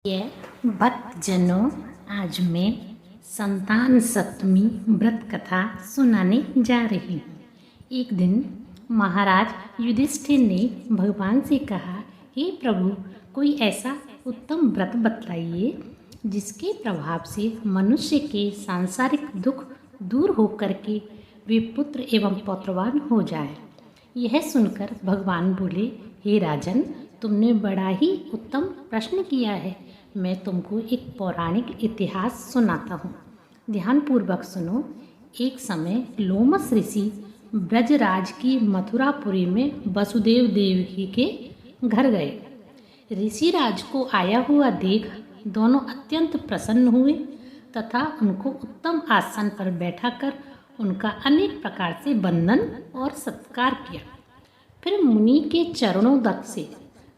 यह भक्तजनों, आज मैं संतान सप्तमी व्रत कथा सुनाने जा रही हूँ। एक दिन महाराज युधिष्ठिर ने भगवान से कहा, हे प्रभु, कोई ऐसा उत्तम व्रत बतलाइए जिसके प्रभाव से मनुष्य के सांसारिक दुख दूर होकर के वे पुत्र एवं पौत्रवान हो जाए। यह सुनकर भगवान बोले, हे राजन, तुमने बड़ा ही उत्तम प्रश्न किया है। मैं तुमको एक पौराणिक इतिहास सुनाता हूँ, ध्यानपूर्वक सुनो। एक समय लोमस ऋषि ब्रजराज की मथुरापुरी में वसुदेव देवकी के घर गए। ऋषि राज को आया हुआ देख दोनों अत्यंत प्रसन्न हुए तथा उनको उत्तम आसन पर बैठाकर उनका अनेक प्रकार से वंदन और सत्कार किया। फिर मुनि के चरणों तक से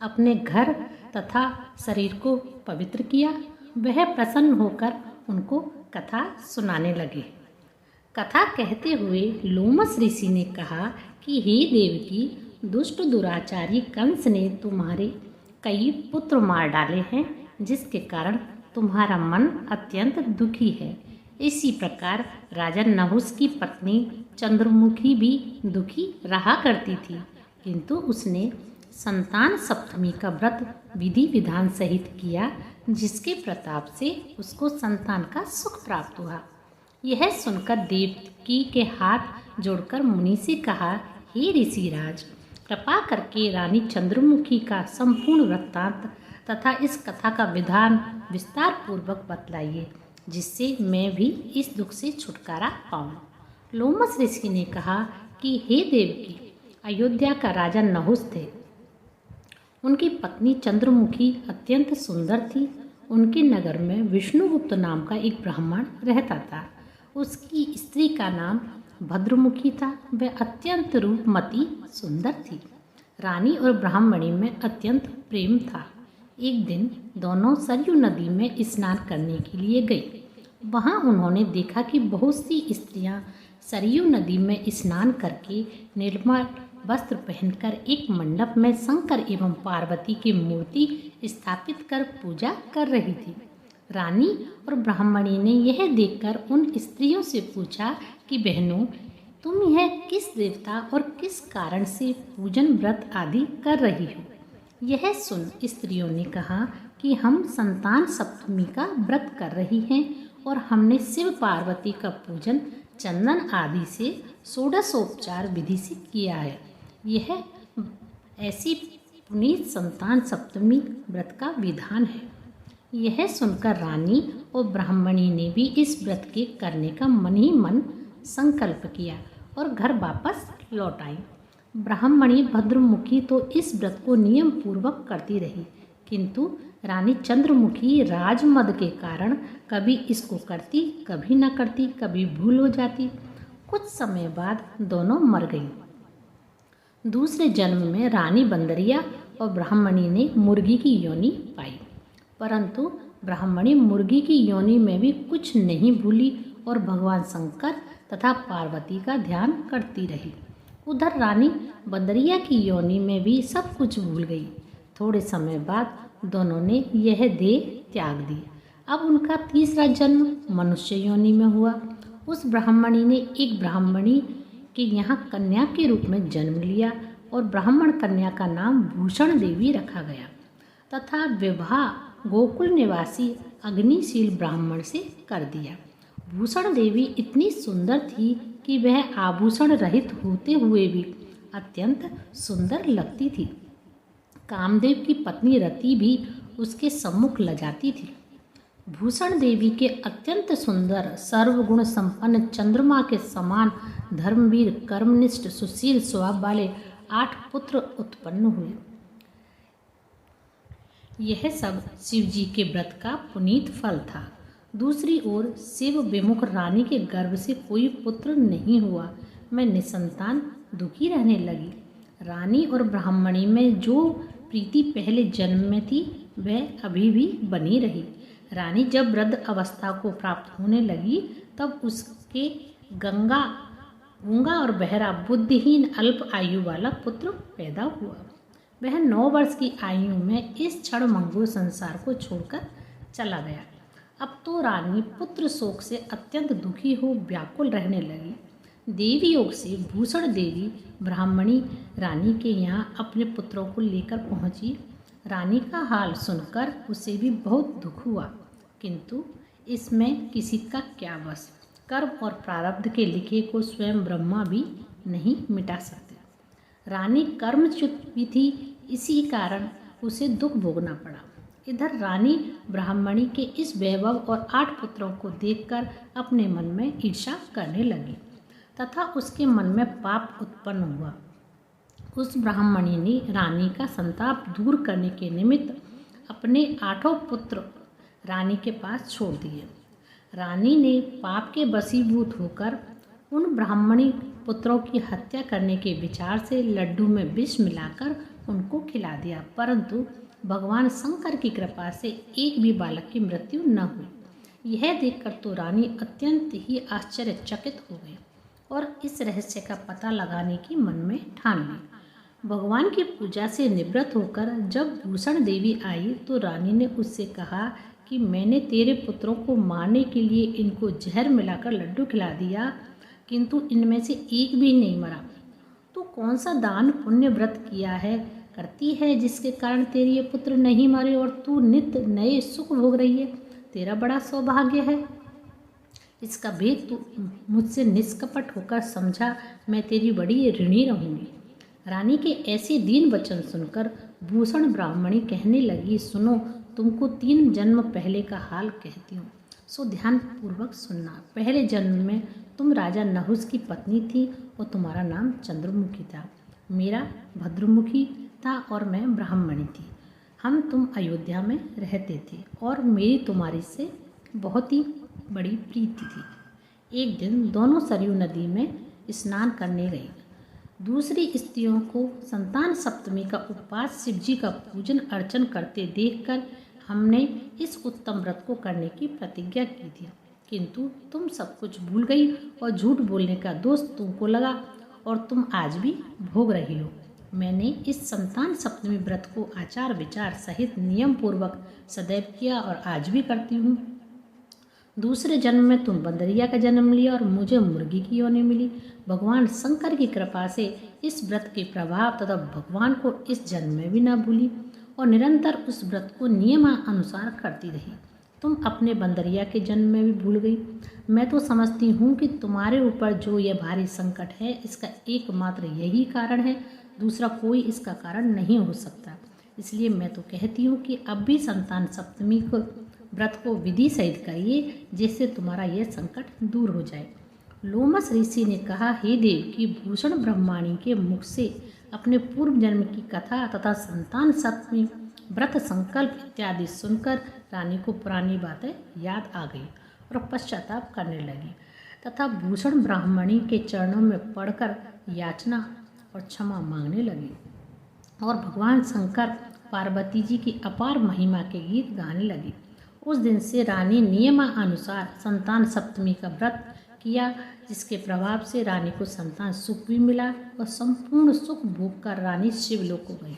अपने घर तथा शरीर को पवित्र किया। वह प्रसन्न होकर उनको कथा सुनाने लगे। कथा कहते हुए लोमस ऋषि ने कहा कि हे देवकी, दुष्ट दुराचारी कंस ने तुम्हारे कई पुत्र मार डाले हैं, जिसके कारण तुम्हारा मन अत्यंत दुखी है। इसी प्रकार राजा नहुस की पत्नी चंद्रमुखी भी दुखी रहा करती थी, किंतु उसने संतान सप्तमी का व्रत विधि विधान सहित किया, जिसके प्रताप से उसको संतान का सुख प्राप्त हुआ। यह सुनकर देवकी के हाथ जोड़कर मुनि से कहा, हे ऋषिराज, कृपा करके रानी चंद्रमुखी का संपूर्ण वृत्तांत तथा इस कथा का विधान विस्तार पूर्वक बतलाइए, जिससे मैं भी इस दुख से छुटकारा पाऊँ। लोमस ऋषि ने कहा कि हे देवकी, अयोध्या का राजा नहुस थे। उनकी पत्नी चंद्रमुखी अत्यंत सुंदर थी। उनके नगर में विष्णुगुप्त नाम का एक ब्राह्मण रहता था। उसकी स्त्री का नाम भद्रमुखी था। वह अत्यंत रूपमती सुंदर थी। रानी और ब्राह्मणी में अत्यंत प्रेम था। एक दिन दोनों सरयू नदी में स्नान करने के लिए गई। वहाँ उन्होंने देखा कि बहुत सी स्त्रियाँ सरयू नदी में स्नान करके निर्मल वस्त्र पहनकर एक मंडप में शंकर एवं पार्वती की मूर्ति स्थापित कर पूजा कर रही थी। रानी और ब्राह्मणी ने यह देखकर उन स्त्रियों से पूछा कि बहनों, तुम यह किस देवता और किस कारण से पूजन व्रत आदि कर रही हो? यह सुन स्त्रियों ने कहा कि हम संतान सप्तमी का व्रत कर रही हैं और हमने शिव पार्वती का पूजन चंदन आदि से षोडशोपचार विधि से किया है। यह ऐसी पुनीत संतान सप्तमी व्रत का विधान है। यह सुनकर रानी और ब्राह्मणी ने भी इस व्रत के करने का मन ही मन संकल्प किया और घर वापस लौट आई। ब्राह्मणी भद्रमुखी तो इस व्रत को नियम पूर्वक करती रही, किंतु रानी चंद्रमुखी राजमद के कारण कभी इसको करती, कभी न करती, कभी भूल हो जाती। कुछ समय बाद दोनों मर गईं। दूसरे जन्म में रानी बंदरिया और ब्राह्मणी ने मुर्गी की योनि पाई, परंतु ब्राह्मणी मुर्गी की योनि में भी कुछ नहीं भूली और भगवान शंकर तथा पार्वती का ध्यान करती रही। उधर रानी बंदरिया की योनि में भी सब कुछ भूल गई। थोड़े समय बाद दोनों ने यह देह त्याग दी। अब उनका तीसरा जन्म मनुष्य योनि में हुआ। उस ब्राह्मणी ने एक ब्राह्मणी के यहाँ कन्या के रूप में जन्म लिया और ब्राह्मण कन्या का नाम भूषण देवी रखा गया तथा विवाह गोकुल निवासी अग्निशील ब्राह्मण से कर दिया। भूषण देवी इतनी सुंदर थी कि वह आभूषण रहित होते हुए भी अत्यंत सुंदर लगती थी। कामदेव की पत्नी रति भी उसके सम्मुख लजाती थी। भूषण देवी के अत्यंत सुंदर सर्वगुण संपन्न चंद्रमा के समान धर्मवीर कर्मनिष्ठ सुशील स्वभाव वाले 8 पुत्र उत्पन्न हुए। यह सब शिवजी के व्रत का पुनीत फल था। दूसरी ओर शिव विमुख रानी के गर्भ से कोई पुत्र नहीं हुआ। मैं निसंतान दुखी रहने लगी। रानी और ब्राह्मणी में जो प्रीति पहले जन्म में थी वह अभी भी बनी रही। रानी जब वृद्ध अवस्था को प्राप्त होने लगी तब उसके गूंगा और बहरा बुद्धिहीन अल्प आयु वाला पुत्र पैदा हुआ। वह 9 वर्ष की आयु में इस क्षणभंगुर संसार को छोड़कर चला गया। अब तो रानी पुत्र शोक से अत्यंत दुखी हो व्याकुल रहने लगी। देवी योग से भूषण देवी ब्राह्मणी रानी के यहाँ अपने पुत्रों को लेकर पहुँची। रानी का हाल सुनकर उसे भी बहुत दुख हुआ, किंतु इसमें किसी का क्या बस। कर्म और प्रारब्ध के लिखे को स्वयं ब्रह्मा भी नहीं मिटा सकते। रानी कर्मच्युत भी थी, इसी कारण उसे दुख भोगना पड़ा। इधर रानी ब्राह्मणी के इस वैभव और 8 पुत्रों को देखकर अपने मन में ईर्ष्या करने लगी तथा उसके मन में पाप उत्पन्न हुआ। उस ब्राह्मणी ने रानी का संताप दूर करने के निमित्त अपने 8 पुत्र रानी के पास छोड़ दिए। रानी ने पाप के वशीभूत होकर उन ब्राह्मणी पुत्रों की हत्या करने के विचार से लड्डू में विष मिलाकर उनको खिला दिया, परंतु भगवान शंकर की कृपा से एक भी बालक की मृत्यु न हुई। यह देखकर तो रानी अत्यंत ही आश्चर्यचकित हो गई और इस रहस्य का पता लगाने की मन में ठान ली। भगवान की पूजा से निवृत्त होकर जब भूषण देवी आई तो रानी ने उससे कहा कि मैंने तेरे पुत्रों को मारने के लिए इनको जहर मिलाकर लड्डू खिला दिया, किंतु इनमें से एक भी नहीं मरा। तू कौन सा दान पुण्य व्रत किया है करती है जिसके कारण तेरे ये पुत्र नहीं मरे और तू नित्य नए सुख भोग रही है? तेरा बड़ा सौभाग्य है। इसका भेद तू मुझसे निष्कपट होकर समझा, मैं तेरी बड़ी ऋणी रहूँगी। रानी के ऐसे दीन वचन सुनकर भूषण ब्राह्मणी कहने लगी, सुनो, तुमको 3 जन्म पहले का हाल कहती हूँ, सो ध्यान पूर्वक सुनना। पहले जन्म में तुम राजा नहुस की पत्नी थी और तुम्हारा नाम चंद्रमुखी था। मेरा भद्रमुखी था और मैं ब्राह्मणी थी। तुम अयोध्या में रहते थे और मेरी तुम्हारी से बहुत ही बड़ी प्रीति थी। एक दिन दोनों सरयू नदी में स्नान करने गई। दूसरी स्त्रियों को संतान सप्तमी का उपवास शिवजी का पूजन अर्चन करते देखकर हमने इस उत्तम व्रत को करने की प्रतिज्ञा की थी, किंतु तुम सब कुछ भूल गई और झूठ बोलने का दोष तुमको लगा और तुम आज भी भोग रही हो। मैंने इस संतान सप्तमी व्रत को आचार विचार सहित नियम पूर्वक सदैव किया और आज भी करती हूँ। दूसरे जन्म में तुम बंदरिया का जन्म लिया और मुझे मुर्गी की योनि मिली। भगवान शंकर की कृपा से इस व्रत के प्रभाव तथा भगवान को इस जन्म में भी न भूली और निरंतर उस व्रत को नियमानुसार करती रही। तुम अपने बंदरिया के जन्म में भी भूल गई। मैं तो समझती हूँ कि तुम्हारे ऊपर जो यह भारी संकट है इसका एकमात्र यही कारण है, दूसरा कोई इसका कारण नहीं हो सकता। इसलिए मैं तो कहती हूँ कि अब भी संतान सप्तमी को व्रत को विधि सहित करिए, जिससे तुम्हारा यह संकट दूर हो जाए। लोमस ऋषि ने कहा, हे देव की भूषण ब्रह्माणी के मुख से अपने पूर्व जन्म की कथा तथा संतान सप्तमी व्रत संकल्प इत्यादि सुनकर रानी को पुरानी बातें याद आ गई और पश्चाताप करने लगी तथा भूषण ब्राह्मणी के चरणों में पड़कर याचना और क्षमा मांगने लगी और भगवान शंकर पार्वती जी की अपार महिमा के गीत गाने लगी। उस दिन से रानी नियमानुसार संतान सप्तमी का व्रत किया, जिसके प्रभाव से रानी को संतान सुख भी मिला और संपूर्ण सुख भोग कर रानी शिवलोक को गई।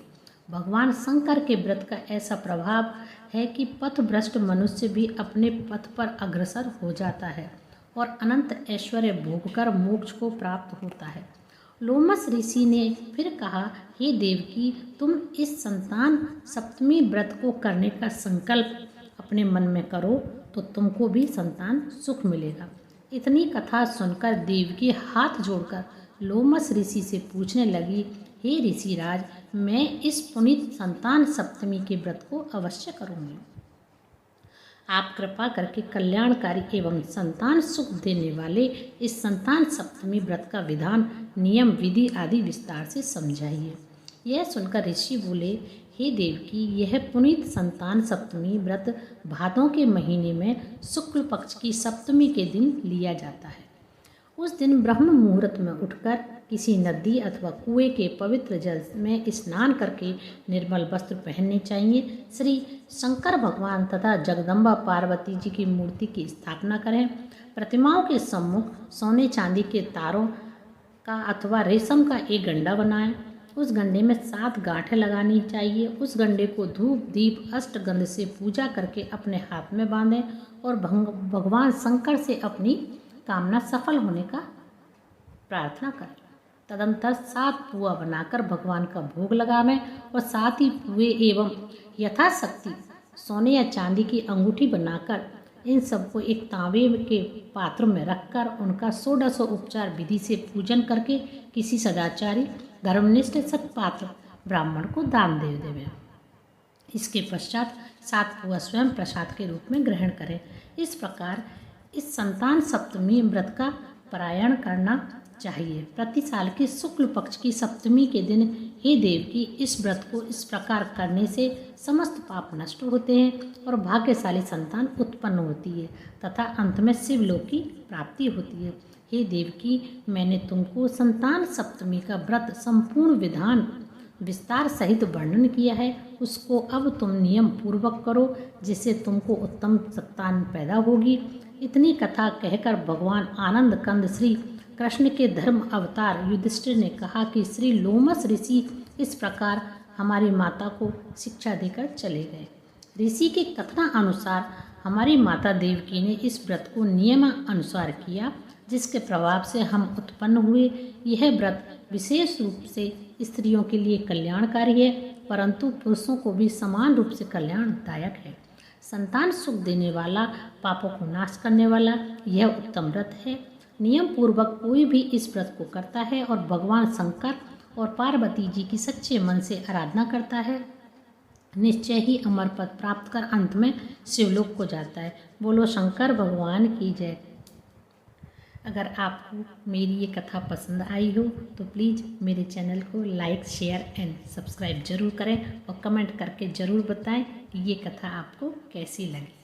भगवान शंकर के व्रत का ऐसा प्रभाव है कि पथभ्रष्ट मनुष्य भी अपने पथ पर अग्रसर हो जाता है और अनंत ऐश्वर्य भोगकर मोक्ष को प्राप्त होता है। लोमस ऋषि ने फिर कहा, हे देवकी, तुम इस संतान सप्तमी व्रत को करने का संकल्प अपने मन में करो तो तुमको भी संतान सुख मिलेगा। इतनी कथा सुनकर देवकी हाथ जोड़कर लोमस ऋषि से पूछने लगी, हे ऋषिराज, मैं इस पुनीत संतान सप्तमी के व्रत को अवश्य करूँगी। आप कृपा करके कल्याणकारी एवं संतान सुख देने वाले इस संतान सप्तमी व्रत का विधान, नियम, विधि आदि विस्तार से समझाइए। यह सुनकर ऋषि बोले, हे देवकी, यह पुनीत संतान सप्तमी व्रत भादों के महीने में शुक्ल पक्ष की सप्तमी के दिन लिया जाता है। उस दिन ब्रह्म मुहूर्त में उठकर किसी नदी अथवा कुएं के पवित्र जल में स्नान करके निर्मल वस्त्र पहनने चाहिए। श्री शंकर भगवान तथा जगदम्बा पार्वती जी की मूर्ति की स्थापना करें। प्रतिमाओं के सम्मुख सोने चांदी के तारों का अथवा रेशम का एक गंडा बनाएं। उस गंडे में 7 गांठें लगानी चाहिए। उस गंडे को धूप दीप अष्टगंध से पूजा करके अपने हाथ में बांधें और भगवान शंकर से अपनी कामना सफल होने का प्रार्थना करें। तदंतर 7 पुआ बनाकर भगवान का भोग लगावें और 7 ही पुए एवं यथाशक्ति सोने या चांदी की अंगूठी बनाकर इन सबको एक तांबे के पात्र में रखकर उनका 16 उपचार विधि से पूजन करके किसी सदाचारी धर्मनिष्ठ सत्पात्र ब्राह्मण को दान दे देवें। इसके पश्चात 7 पुआ स्वयं प्रसाद के रूप में ग्रहण करें। इस प्रकार इस संतान सप्तमी व्रत का पारायण करना चाहिए। प्रति साल के शुक्ल पक्ष की सप्तमी के दिन हे देव की इस व्रत को इस प्रकार करने से समस्त पाप नष्ट होते हैं और भाग्यशाली संतान उत्पन्न होती है तथा अंत में शिवलोक की प्राप्ति होती है। हे देव की मैंने तुमको संतान सप्तमी का व्रत संपूर्ण विधान विस्तार सहित वर्णन किया है, उसको अब तुम नियम पूर्वक करो जिससे तुमको उत्तम संतान पैदा होगी। इतनी कथा कहकर भगवान आनंद कंद श्री कृष्ण के धर्म अवतार युधिष्ठिर ने कहा कि श्री लोमस ऋषि इस प्रकार हमारी माता को शिक्षा देकर चले गए। ऋषि के कथना अनुसार हमारी माता देवकी ने इस व्रत को नियम अनुसार किया, जिसके प्रभाव से हम उत्पन्न हुए। यह व्रत विशेष रूप से स्त्रियों के लिए कल्याणकारी है, परंतु पुरुषों को भी समान रूप से कल्याणदायक है। संतान सुख देने वाला, पापों को नाश करने वाला यह उत्तम व्रत है। नियम पूर्वक कोई भी इस व्रत को करता है और भगवान शंकर और पार्वती जी की सच्चे मन से आराधना करता है, निश्चय ही अमर पद प्राप्त कर अंत में शिवलोक को जाता है। बोलो शंकर भगवान की जय। अगर आपको मेरी ये कथा पसंद आई हो तो प्लीज़ मेरे चैनल को लाइक शेयर एंड सब्सक्राइब जरूर करें और कमेंट करके ज़रूर बताएं कि ये कथा आपको कैसी लगी।